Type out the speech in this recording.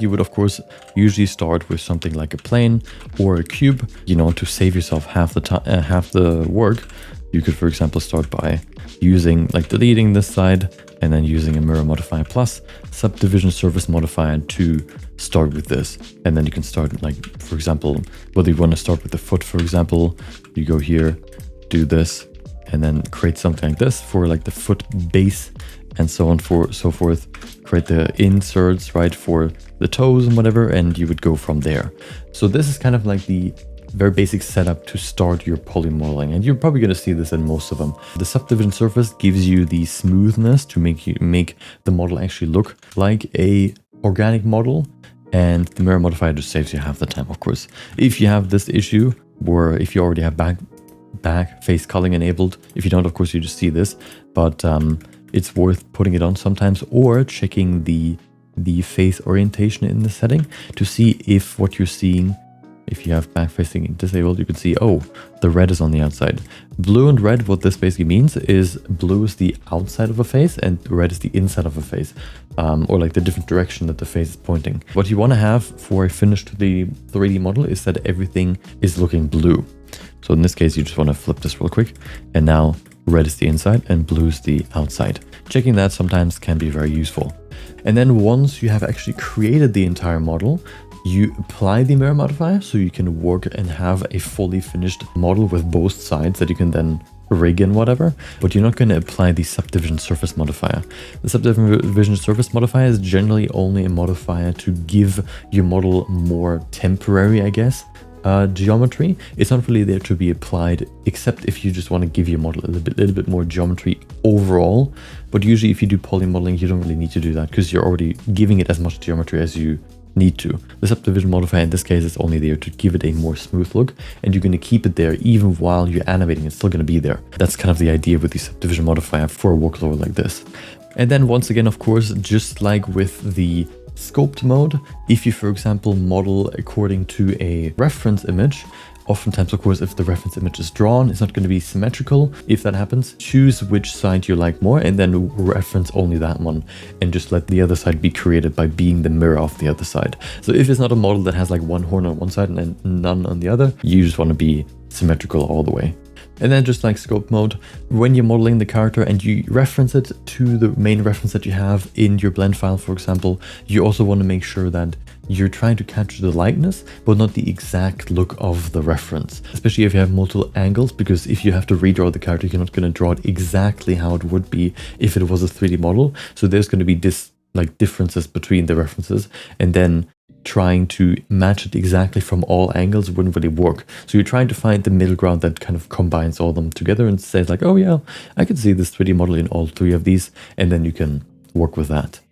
You would of course usually start with something like a plane or a cube, you know, to save yourself half the work. You could, for example, start by using, like, deleting this side and then using a mirror modifier plus subdivision surface modifier to start with this. And then you can start, like, for example, whether you want to start with the foot, for example, you go here, do this, and then create something like this for like the foot base and so on so forth. Create the inserts, right, for the toes and whatever, and you would go from there. So this is kind of like the very basic setup to start your poly modeling, and you're probably going to see this in most of them. The subdivision surface gives you the smoothness to make the model actually look like a organic model, and the mirror modifier just saves you half the time, of course. If you have this issue, or if you already have back face culling enabled, if you don't, of course, you just see this, but it's worth putting it on sometimes, or checking the face orientation in the setting to see if what you're seeing, if you have back facing disabled, you can see, oh, the red is on the outside. Blue and red, what this basically means is blue is the outside of a face and red is the inside of a face, or like the different direction that the face is pointing. What you want to have for a finished 3D model is that everything is looking blue. So in this case, you just want to flip this real quick, and now red is the inside and blue is the outside. Checking that sometimes can be very useful. And then once you have actually created the entire model, you apply the mirror modifier so you can work and have a fully finished model with both sides that you can then rig and whatever, but you're not going to apply the subdivision surface modifier. The subdivision surface modifier is generally only a modifier to give your model more temporary, I guess, geometry. It's not really there to be applied, except if you just want to give your model a little bit more geometry overall. But usually if you do poly modeling, you don't really need to do that because you're already giving it as much geometry as you need to. The subdivision modifier in this case is only there to give it a more smooth look, and you're going to keep it there even while you're animating. It's still going to be there. That's kind of the idea with the subdivision modifier for a workload like this. And then once again, of course, just like with the scoped mode, if you, for example, model according to a reference image, oftentimes, of course, if the reference image is drawn, it's not going to be symmetrical. If that happens, choose which side you like more and then reference only that one, and just let the other side be created by being the mirror of the other side. So if it's not a model that has like one horn on one side and then none on the other, you just want to be symmetrical all the way. And then just like scope mode, when you're modeling the character and you reference it to the main reference that you have in your blend file, for example, you also want to make sure that you're trying to capture the likeness, but not the exact look of the reference, especially if you have multiple angles, because if you have to redraw the character, you're not going to draw it exactly how it would be if it was a 3D model. So there's going to be differences between the references, and then trying to match it exactly from all angles wouldn't really work. So you're trying to find the middle ground that kind of combines all of them together and says like, oh yeah, I can see this 3D model in all three of these, and then you can work with that.